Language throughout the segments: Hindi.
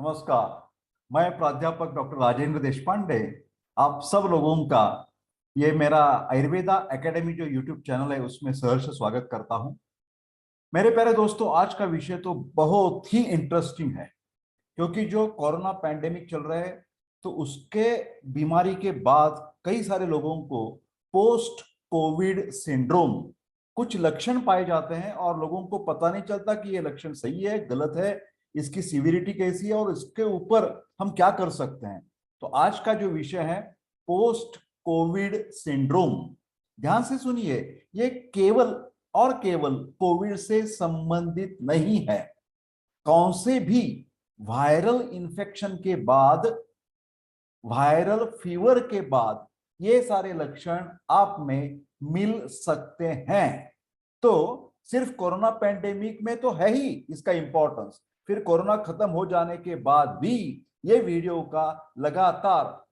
नमस्कार। मैं प्राध्यापक डॉक्टर राजेंद्र देशपांडे आप सब लोगों का ये मेरा आयुर्वेदा एकेडमी जो यूट्यूब चैनल है उसमें सहर्ष स्वागत करता हूं। मेरे प्यारे दोस्तों, आज का विषय तो बहुत ही इंटरेस्टिंग है क्योंकि जो कोरोना पैंडेमिक चल रहा है तो उसके बीमारी के बाद कई सारे लोगों को पोस्ट कोविड सिंड्रोम कुछ लक्षण पाए जाते हैं और लोगों को पता नहीं चलता कि ये लक्षण सही है गलत है, इसकी सीविरिटी कैसी है और इसके ऊपर हम क्या कर सकते हैं। तो आज का जो विषय है पोस्ट कोविड सिंड्रोम, ध्यान से सुनिए। ये केवल और केवल कोविड से संबंधित नहीं है। कौन से भी वायरल इन्फेक्शन के बाद, वायरल फीवर के बाद ये सारे लक्षण आप में मिल सकते हैं। तो सिर्फ कोरोना पैंडेमिक में तो है ही इसका इंपॉर्टेंस, फिर कोरोना खत्म हो जाने के बाद भी ये वीडियो का लगातार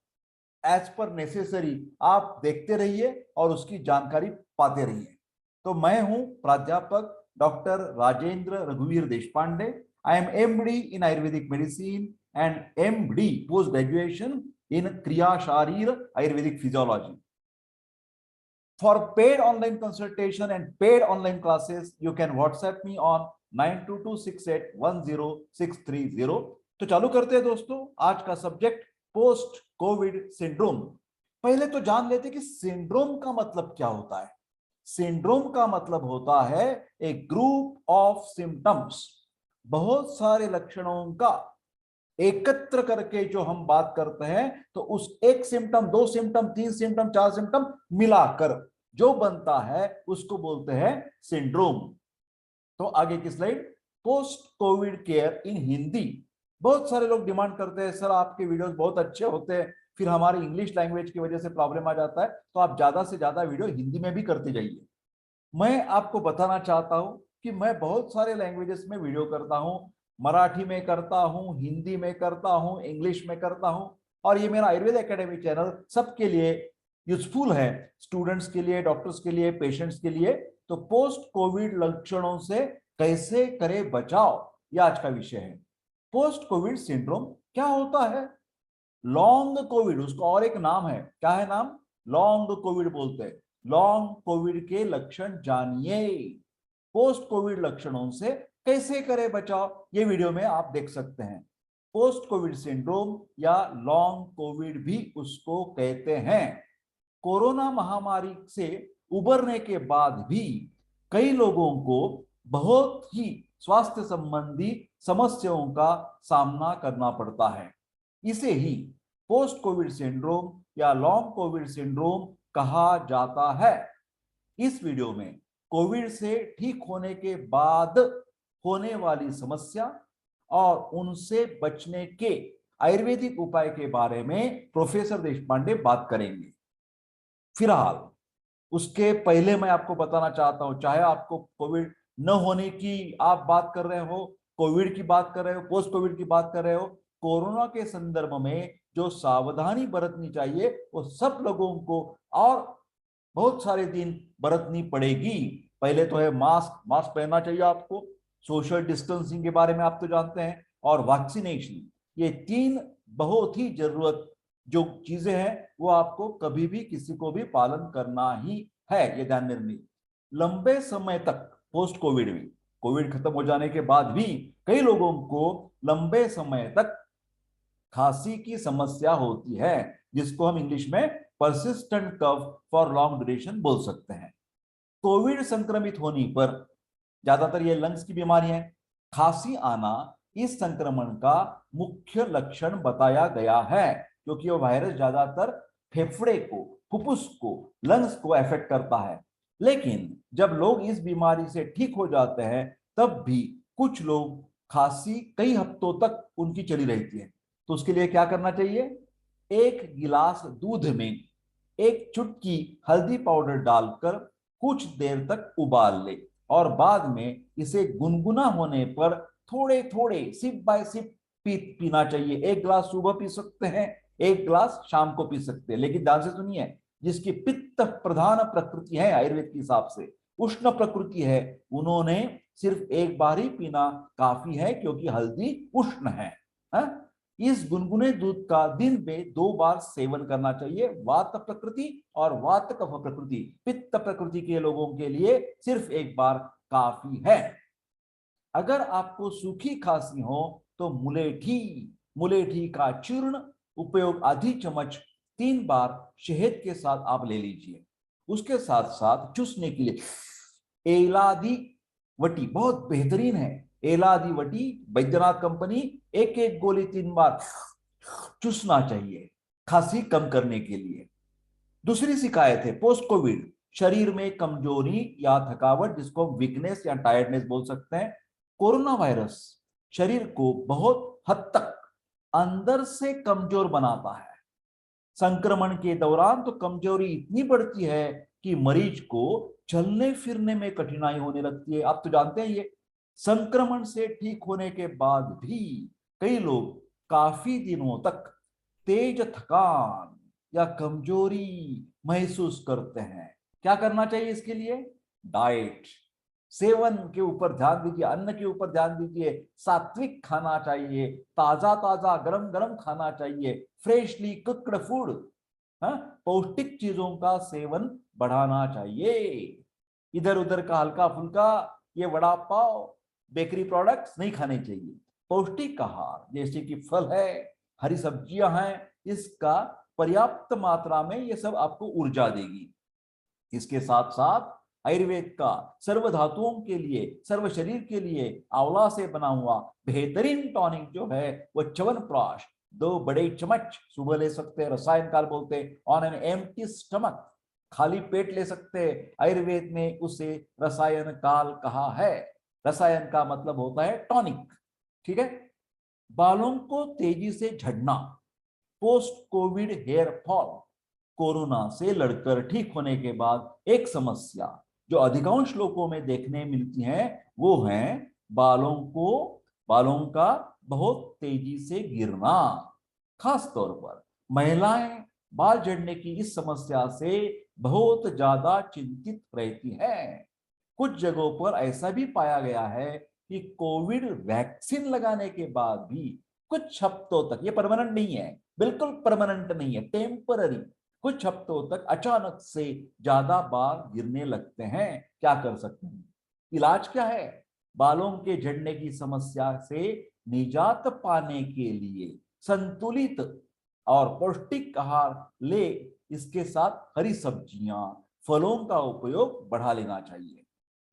एज पर नेसेसरी आप देखते रहिए और उसकी जानकारी पाते रहिए। तो मैं हूं प्राध्यापक डॉक्टर राजेंद्र रघुवीर Deshpande. I am MD in Ayurvedic medicine and MD post graduation in Kriya Sharir Ayurvedic Physiology. For paid online consultation and paid online classes, you can WhatsApp me on 9226810630. तो चालू करते हैं दोस्तों आज का सब्जेक्ट पोस्ट कोविड सिंड्रोम। पहले तो जान लेते कि सिंड्रोम का मतलब क्या होता है। सिंड्रोम का मतलब होता है एक ग्रुप ऑफ सिम्टम्स, बहुत सारे लक्षणों का एकत्र करके जो हम बात करते हैं तो उस एक सिम्टम, दो सिम्टम, तीन सिम्टम, चार सिम्टम मिलाकर जो बनता है उसको बोलते हैं सिंड्रोम। तो आगे की स्लाइड, पोस्ट कोविड केयर इन हिंदी। बहुत सारे लोग डिमांड करते हैं सर आपके वीडियोस बहुत अच्छे होते हैं, फिर हमारी इंग्लिश लैंग्वेज की वजह से प्रॉब्लम आ जाता है, तो आप ज्यादा से ज्यादा वीडियो हिंदी में भी करते जाइए। मैं आपको बताना चाहता हूं कि मैं बहुत सारे लैंग्वेजेस में वीडियो करता हूं, मराठी में करता हूं, हिंदी में करता हूं, इंग्लिश में करता हूं, और ये मेरा आयुर्वेद एकेडमी चैनल सबके लिए यूजफुल है, स्टूडेंट्स के लिए, डॉक्टर्स के लिए, पेशेंट्स के लिए। तो पोस्ट कोविड लक्षणों से कैसे करें बचाव, यह आज का विषय है। पोस्ट कोविड सिंड्रोम क्या होता है? लॉन्ग कोविड, उसका और एक नाम है, क्या है नाम? लॉन्ग कोविड बोलते हैं। लॉन्ग कोविड के लक्षण जानिए, पोस्ट कोविड लक्षणों से कैसे करें बचाव, ये वीडियो में आप देख सकते हैं। पोस्ट कोविड सिंड्रोम या लॉन्ग कोविड भी उसको कहते हैं। कोरोना महामारी से उबरने के बाद भी कई लोगों को बहुत ही स्वास्थ्य संबंधी समस्याओं का सामना करना पड़ता है। इसे ही पोस्ट कोविड सिंड्रोम या लॉन्ग कोविड सिंड्रोम कहा जाता है। इस वीडियो में कोविड से ठीक होने के बाद होने वाली समस्या और उनसे बचने के आयुर्वेदिक उपाय के बारे में प्रोफेसर देशपांडे बात करेंगे। फिलहाल उसके पहले मैं आपको बताना चाहता हूं, चाहे आपको कोविड न होने की आप बात कर रहे हो, कोविड की बात कर रहे हो, पोस्ट कोविड की बात कर रहे हो, कोरोना के संदर्भ में जो सावधानी बरतनी चाहिए वो सब लोगों को और बहुत सारे दिन बरतनी पड़ेगी। पहले तो है मास्क, मास्क पहनना चाहिए आपको, सोशल डिस्टेंसिंग के बारे में आप तो जानते हैं, और वैक्सीनेशन। ये तीन बहुत ही जरूरत जो चीजें हैं वो आपको कभी भी किसी को भी पालन करना ही है, ये ध्यान में रखिए। लंबे समय तक पोस्ट कोविड में, कोविड खत्म हो जाने के बाद भी कई लोगों को लंबे समय तक खांसी की समस्या होती है, जिसको हम इंग्लिश में persistent cough for long duration बोल सकते हैं। कोविड संक्रमित होने पर ज्यादातर ये लंग्स की बीमारी है, खांसी आना इस संक्रमण का मुख्य लक्षण बताया गया है, क्योंकि वो वायरस ज्यादातर फेफड़े को, फुफ्फुस को, लंग्स को अफेक्ट करता है। लेकिन जब लोग इस बीमारी से ठीक हो जाते हैं तब भी कुछ लोग खांसी कई हफ्तों तक उनकी चली रहती है। तो उसके लिए क्या करना चाहिए? एक गिलास दूध में एक चुटकी हल्दी पाउडर डालकर कुछ देर तक उबाल ले और बाद में इसे गुनगुना होने पर थोड़े थोड़े सिप बाय सिप पीना चाहिए। एक गिलास सुबह पी सकते हैं, एक गिलास शाम को पी सकते हैं, लेकिन ध्यान से सुनिए, जिसकी पित्त प्रधान प्रकृति है आयुर्वेद के हिसाब से, उष्ण प्रकृति है, उन्होंने सिर्फ एक बार ही पीना काफी है, क्योंकि हल्दी उष्ण है। हाँ? इस गुनगुने दूध का दिन में 2 बार सेवन करना चाहिए। वात प्रकृति और वात कफ प्रकृति, पित्त प्रकृति के लोगों के लिए सिर्फ 1 बार काफी है। अगर आपको सूखी खांसी हो तो मुलेठी, मुलेठी का चूर्ण उपयोग आधी चम्मच 3 बार शहद के साथ आप ले लीजिए। उसके साथ साथ चूसने के लिए एलादी वटी बहुत बेहतरीन है। एलादी वटी बैद्यनाथ कंपनी, एक एक गोली 3 बार चूसना चाहिए खांसी कम करने के लिए। दूसरी शिकायत है पोस्ट कोविड, शरीर में कमजोरी या थकावट, जिसको वीकनेस या टायर्डनेस बोल सकते हैं। कोरोना वायरस शरीर को बहुत हद तक अंदर से कमजोर बनाता है। संक्रमण के दौरान तो कमजोरी इतनी बढ़ती है कि मरीज को चलने फिरने में कठिनाई होने लगती है। आप तो जानते हैं ये। संक्रमण से ठीक होने के बाद भी कई लोग काफी दिनों तक तेज थकान या कमजोरी महसूस करते हैं। क्या करना चाहिए इसके लिए? डाइट, सेवन के ऊपर ध्यान दीजिए, अन्न के ऊपर ध्यान दीजिए। सात्विक खाना चाहिए, ताजा ताजा गरम गरम खाना चाहिए, फ्रेशली कुक्ड फूड, पौष्टिक चीजों का सेवन बढ़ाना चाहिए। इधर उधर का हल्का फुल्का ये वड़ा पाव बेकरी प्रोडक्ट्स नहीं खाने चाहिए। पौष्टिक आहार जैसे कि फल है, हरी सब्जियां हैं, इसका पर्याप्त मात्रा में ये सब आपको ऊर्जा देगी। इसके साथ साथ आयुर्वेद का सर्व धातुओं के लिए, सर्व शरीर के लिए आंवला से बना हुआ बेहतरीन टॉनिक जो है वो च्यवनप्राश 2 बड़े चम्मच सुबह ले सकते हैं। रसायन काल बोलते हैं ऑन एन एम्प्टी स्टमक, खाली पेट ले सकते हैं। आयुर्वेद में उसे रसायन काल कहा है। रसायन का मतलब होता है टॉनिक, ठीक है। बालों को तेजी से झड़ना, post covid hair fall, corona से लड़कर ठीक होने के बाद एक समस्या जो अधिकांश लोगों में देखने मिलती है वो है बालों का बहुत तेजी से गिरना। खास तौर पर महिलाएं बाल झड़ने की इस समस्या से बहुत ज्यादा चिंतित रहती हैं। कुछ जगहों पर ऐसा भी पाया गया है कि कोविड वैक्सीन लगाने के बाद भी कुछ हफ्तों तक, ये परमानेंट नहीं है, बिल्कुल परमानेंट नहीं है, टेम्पररी, कुछ हफ्तों तक अचानक से ज्यादा बाल गिरने लगते हैं। क्या कर सकते हैं? इलाज क्या है? बालों के झड़ने की समस्या से निजात पाने के लिए संतुलित और पौष्टिक आहार ले, इसके साथ हरी सब्जियां, फलों का उपयोग बढ़ा लेना चाहिए।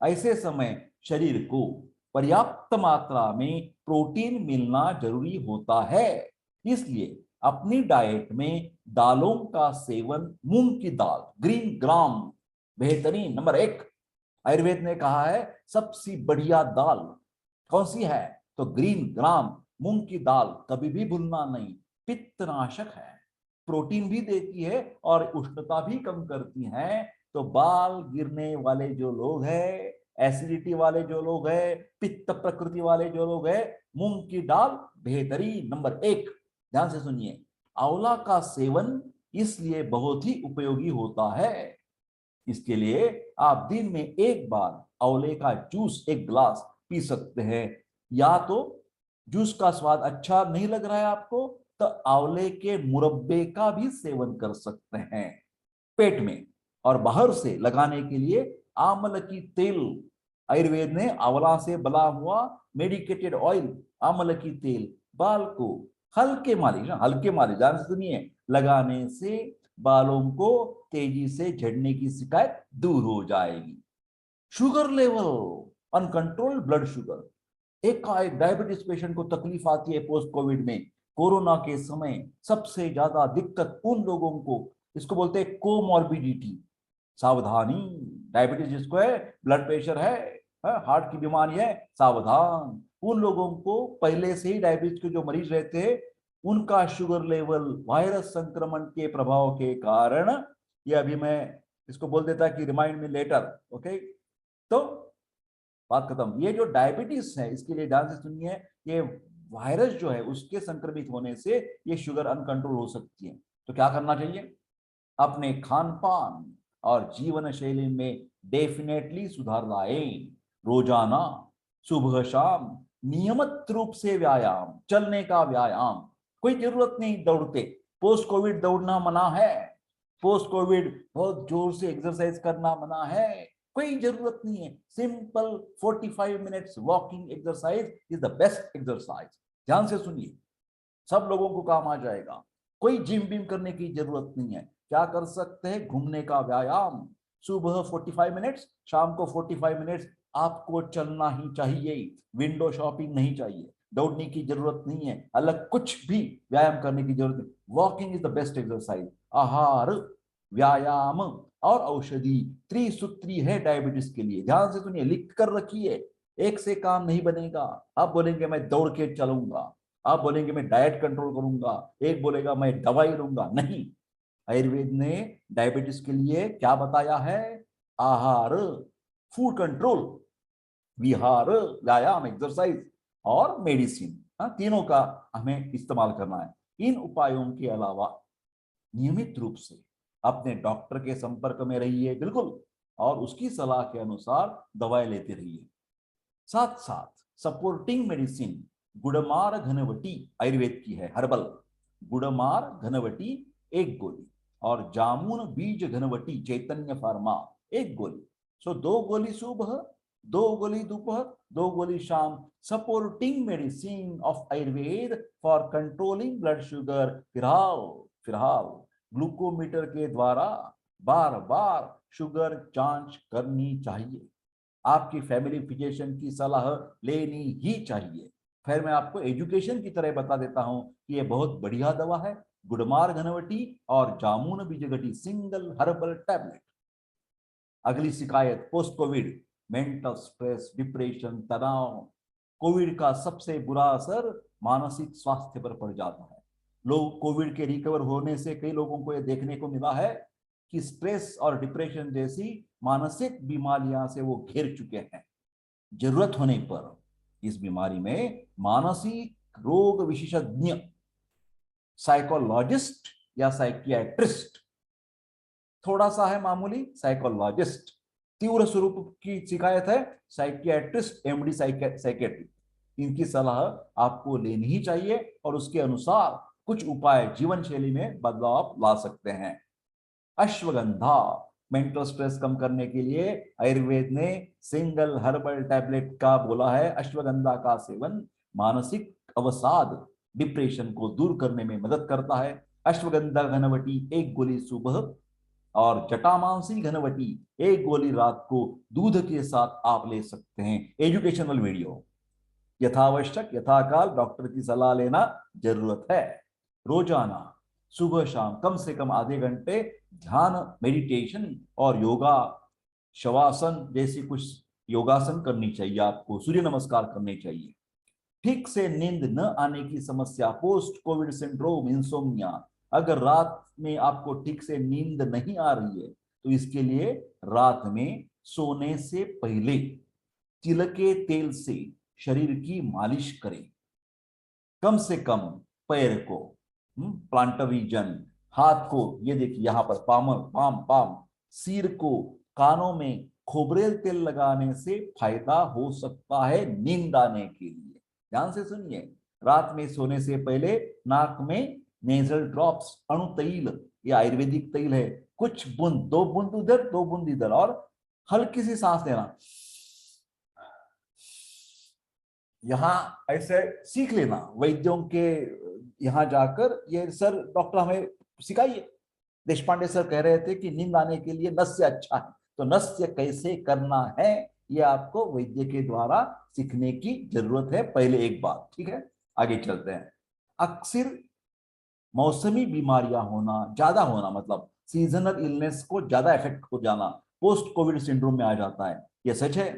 ऐसे समय शरीर को पर्याप्त मात्रा में प्रोटीन मिलना जरूरी होता है। इसलिए अपनी डाइट में दालों का सेवन, मूंग की दाल, ग्रीन ग्राम बेहतरीन नंबर 1। आयुर्वेद ने कहा है सबसे बढ़िया दाल कौन सी है? तो ग्रीन ग्राम मूंग की दाल, कभी भी भूलना नहीं। पित्तनाशक है, प्रोटीन भी देती है और उष्णता भी कम करती है। तो बाल गिरने वाले जो लोग हैं, एसिडिटी वाले जो लोग हैं, पित्त प्रकृति वाले जो लोग हैं, मूंग की दाल बेहतरीन नंबर 1। ध्यान से सुनिए, आंवला का सेवन इसलिए बहुत ही उपयोगी होता है। इसके लिए आप दिन में 1 बार आंवले का जूस 1 गिलास पी सकते हैं। या तो जूस का स्वाद अच्छा नहीं लग रहा है आपको तो आंवले के मुरब्बे का भी सेवन कर सकते हैं पेट में। और बाहर से लगाने के लिए आंवला की तेल, आयुर्वेद ने आंवला से बना हुआ मेडिकेटेड ऑयल, आंवला की तेल बाल को हल्के मालिश, हल्के मालिश ध्यान से सुनिए, लगाने से बालों को तेजी से झड़ने की शिकायत दूर हो जाएगी। Sugar level, uncontrolled blood sugar, एक डायबिटीज पेशेंट को तकलीफ आती है पोस्ट कोविड में। कोरोना के समय सबसे ज्यादा दिक्कत उन लोगों को, इसको बोलते हैं कोमॉर्बिडिटी, सावधानी, डायबिटीज जिसको है, ब्लड प्रेशर है, हार्ट की बीमारी है, सावधान। उन लोगों को पहले से ही डायबिटीज के जो मरीज रहते हैं उनका शुगर लेवल वायरस संक्रमण के प्रभाव के कारण, ये अभी मैं इसको बोल देता कि रिमाइंड मी लेटर, ओके। तो बात खत्म। ये जो डायबिटीज है इसके लिए ध्यान से सुनिए, ये वायरस जो है उसके संक्रमित होने से ये शुगर अनकंट्रोल हो सकती है। तो क्या करना चाहिए? अपने खान पान और जीवन शैली में डेफिनेटली सुधार लाएं। रोजाना सुबह शाम नियमित रूप से व्यायाम, चलने का व्यायाम, कोई जरूरत नहीं दौड़ते, पोस्ट कोविड दौड़ना मना है, पोस्ट कोविड बहुत जोर से एक्सरसाइज करना मना है, कोई जरूरत नहीं है। Simple 45 minutes walking exercise is the best exercise. ध्यान से सुनिए, सब लोगों को काम आ जाएगा। कोई जिम बिम करने की जरूरत नहीं है। क्या कर सकते हैं? घूमने का व्यायाम, सुबह 45 मिनट्स, शाम को 45 मिनट्स आपको चलना ही चाहिए। विंडो शॉपिंग नहीं चाहिए, दौड़ने की जरूरत नहीं है, अलग कुछ भी व्यायाम करने की जरूरत नहीं। Walking is the best exercise. आहार, व्यायाम और औषधि त्रिसूत्री है डायबिटीज के लिए। ध्यान से सुनिए, लिख कर रखिए, एक से काम नहीं बनेगा। आप बोलेंगे मैं दौड़ के चलूंगा, आप बोलेंगे मैं डाइट कंट्रोल करूंगा, एक बोलेगा मैं दवाई लूंगा, नहीं। आयुर्वेद ने डायबिटीज के लिए क्या बताया है? आहार, फूड कंट्रोल, विहार, व्यायाम एक्सरसाइज और मेडिसिन, तीनों का हमें इस्तेमाल करना है। इन उपायों के अलावा नियमित रूप से अपने डॉक्टर के संपर्क में रहिए, बिल्कुल, और उसकी सलाह के अनुसार दवाएं लेते रहिए। साथ साथ सपोर्टिंग मेडिसिन गुड़मार घनवटी आयुर्वेद की है, हर्बल गुड़मार घनवटी 1 गोली, और जामुन बीज घनवटी चैतन्य फार्मा 1 गोली। सो 2 गोली सुबह, 2 गोली दोपहर, 2 गोली शाम। Supporting medicine of Ayurveda for controlling blood sugar. फिलहाल ग्लूकोमीटर के द्वारा बार बार शुगर जांच करनी चाहिए। आपकी फैमिली फिजिशियन की सलाह लेनी ही चाहिए। फिर मैं आपको एजुकेशन की तरह बता देता हूं कि यह बहुत बढ़िया दवा है, गुड़मार घनवटी और जामुन बीजगटी सिंगल हर्बल टैबलेट। अगली शिकायत, post Covid mental stress, depression, तनाव। कोविड का सबसे बुरा असर मानसिक स्वास्थ्य पर पड़ जाता है। लोग कोविड के रिकवर होने से कई लोगों को यह देखने को मिला है कि स्ट्रेस और डिप्रेशन जैसी मानसिक बीमारियां से वो घिर चुके हैं। जरूरत होने पर इस बीमारी में मानसिक रोग विशेषज्ञ, साइकोलॉजिस्ट या साइकियाट्रिस्ट, थोड़ा सा है मामूली साइकोलॉजिस्ट, तीव्र स्वरूप की शिकायत है साइकियाट्रिस्ट, एमडी साइकियाट्री। इनकी सलाह आपको लेनी ही चाहिए और उसके अनुसार कुछ उपाय जीवन शैली में बदलाव ला सकते हैं। अश्वगंधा, मेंटल स्ट्रेस कम करने के लिए आयुर्वेद ने सिंगल हर्बल टैबलेट का बोला है। अश्वगंधा का सेवन मानसिक अवसाद, डिप्रेशन को दूर करने में मदद करता है। अश्वगंधा घनवटी 1 गोली सुबह और जटामांसी घनवटी 1 गोली रात को दूध के साथ आप ले सकते हैं। एजुकेशनल वीडियो, यथावश्यक यथाकाल डॉक्टर की सलाह लेना जरूरत है। रोजाना सुबह शाम कम से कम आधे घंटे ध्यान, मेडिटेशन और योगा, शवासन जैसी कुछ योगासन करनी चाहिए आपको, सूर्य नमस्कार करने चाहिए। ठीक से नींद न आने की समस्या, पोस्ट कोविड सिंड्रोम, इंसोम्निया, अगर रात में आपको ठीक से नींद नहीं आ रही है तो इसके लिए रात में सोने से पहले तिल के तेल से शरीर की मालिश करें। कम से कम पैर को, प्लांटर रीजन, हाथ को, ये देखिए यहां पर पामर, पाम पाम, सिर को, कानों में खोबरेल तेल लगाने से फायदा हो सकता है नींद आने के लिए। ध्यान से सुनिए, रात में सोने से पहले नाक में नेजल ड्रॉप्स, अणु तैल, ये आयुर्वेदिक तैल है, कुछ बूंद, 2 बूंद उधर 2 बूंद इधर, और हल्की सी सांस लेना। यहाँ ऐसे सीख लेना, वैद्यों के यहाँ जाकर, ये सर डॉक्टर हमें सिखाइए। देशपांडे सर कह रहे थे कि नींद आने के लिए नस्य अच्छा है, तो नस्य कैसे करना है ये आपको वैद्य के द्वारा सीखने की जरूरत है, पहले एक बात, ठीक है। आगे चलते हैं। अक्सर मौसमी बीमारियां होना, ज्यादा होना, मतलब सीजनल इलनेस को ज्यादा इफेक्ट हो जाना, पोस्ट कोविड सिंड्रोम में आ जाता है। यह सच है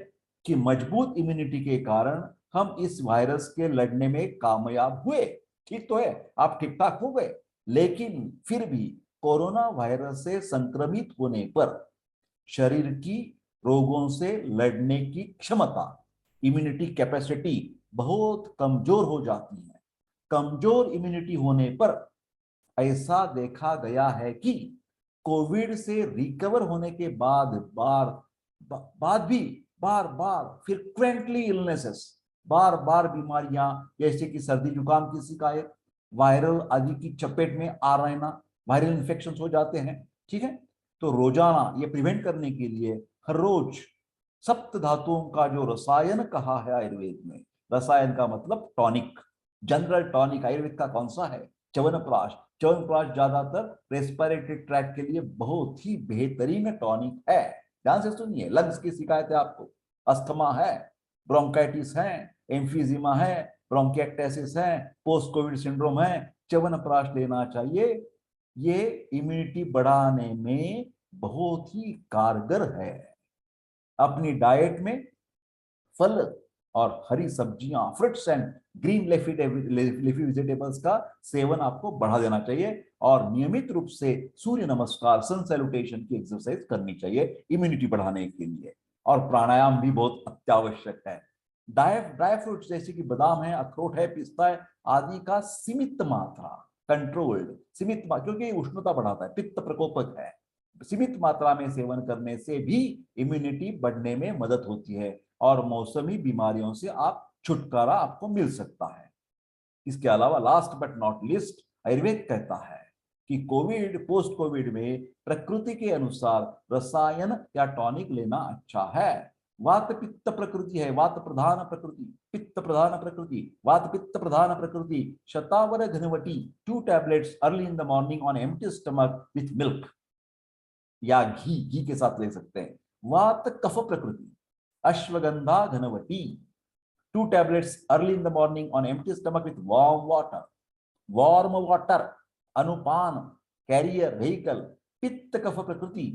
कि मजबूत इम्यूनिटी के कारण हम इस वायरस के लड़ने में कामयाब हुए। ठीक तो है, आप ठीक ठाक हो गए, लेकिन फिर भी कोरोना वायरस से संक्रमित होने पर शरीर की रोगों से लड़ने की क्षमता, इम्यूनिटी कैपेसिटी बहुत कमजोर हो जाती है। कमजोर इम्यूनिटी होने पर ऐसा देखा गया है कि कोविड से रिकवर होने के बाद भी बार बार फ्रीक्वेंटली इलनेसेस, बार बार बीमारियां जैसे कि सर्दी जुकाम की शिकायत, वायरल आदि की चपेट में आ रहना, वायरल इन्फेक्शन हो जाते हैं। ठीक है, तो रोजाना ये प्रिवेंट करने के लिए हर रोज सप्त धातुओं का जो रसायन कहा है आयुर्वेद में, रसायन का मतलब टॉनिक, जनरल टॉनिक आयुर्वेद का कौन सा है? च्यवनप्राश। च्यवनप्राश ज्यादातर रेस्पिरेटरी ट्रैक के लिए बहुत ही बेहतरीन टॉनिक है। ध्यान से सुनिए, लंग्स की शिकायत है आपको, अस्थमा है, ब्रोंकाइटिस है, एम्फीजिमा है, ब्रोंकिएक्टासिस है, पोस्ट कोविड सिंड्रोम है, च्यवनप्राश लेना चाहिए। ये इम्यूनिटी बढ़ाने में बहुत ही कारगर है। अपनी डाइट में फल और हरी सब्जियां, fruits and green leafy vegetables का सेवन आपको बढ़ा देना चाहिए और नियमित रूप से सूर्य नमस्कार, सन सैल्यूटेशन की एक्सरसाइज करनी चाहिए इम्यूनिटी बढ़ाने के लिए। और प्राणायाम भी बहुत अत्यावश्यक है। ड्राई फ्रूट्स जैसे कि बादाम है, अखरोट है, पिस्ता है आदि का सीमित मात्रा, कंट्रोल्ड सीमित, क्योंकि उष्णता बढ़ाता है, पित्त प्रकोपक है, सीमित मात्रा में सेवन करने से भी इम्यूनिटी बढ़ने में मदद होती है और मौसमी बीमारियों से आप छुटकारा आपको मिल सकता है। इसके अलावा last but not list, Ayurveda कहता है कि कोविड पोस्ट कोविड में प्रकृति के अनुसार रसायन या टॉनिक लेना अच्छा है। वात पित्त प्रकृति है, वात प्रधान प्रकृति, पित्त प्रधान प्रकृति, वात पित्त प्रधान प्रकृति, शतावर घनवटी 2 tablets early in the morning on empty stomach with milk या घी के साथ ले सकते हैं। वात कफ प्रकृति, अश्वगंधा घनवटी 2 tablets early in the morning on empty stomach with warm water, अनुपान, कैरियर व्हीकल। पित्त कफ प्रकृति,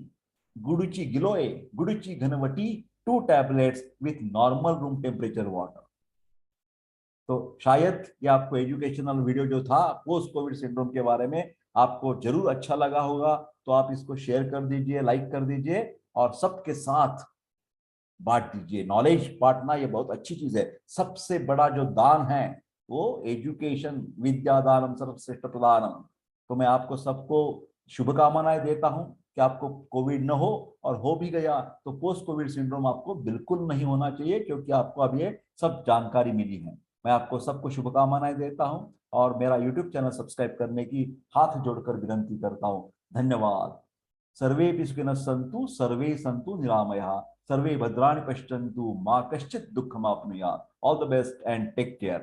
गुडुचि गिलोय, गुडुचि घनवटी 2 tablets with normal room temperature water. तो शायद ये आपको एजुकेशनल वीडियो जो था पोस्ट कोविड सिंड्रोम के बारे में आपको जरूर अच्छा लगा होगा। तो आप इसको शेयर कर दीजिए, लाइक कर दीजिए और सबके साथ बांट दीजिए। नॉलेज बांटना ये बहुत अच्छी चीज है। सबसे बड़ा जो दान है वो एजुकेशन, विद्या दानम सर्वश्रेष्ठ प्रदानम। तो मैं आपको सबको शुभकामनाएं देता हूं कि आपको कोविड न हो, और हो भी गया तो पोस्ट कोविड सिंड्रोम आपको बिल्कुल नहीं होना चाहिए, क्योंकि आपको अब ये सब जानकारी मिली है। मैं आपको सबको शुभकामनाएं देता हूं और मेरा यूट्यूब चैनल सब्सक्राइब करने की हाथ जोड़कर विनंती करता हूं। धन्यवाद। सर्वे सुखिनः सन्तु, सर्वे सन्तु निरामयाः, सर्वे भद्राणि पश्यन्तु, मां कश्चित् दुःखमाप्नुयात्। All the best and take care.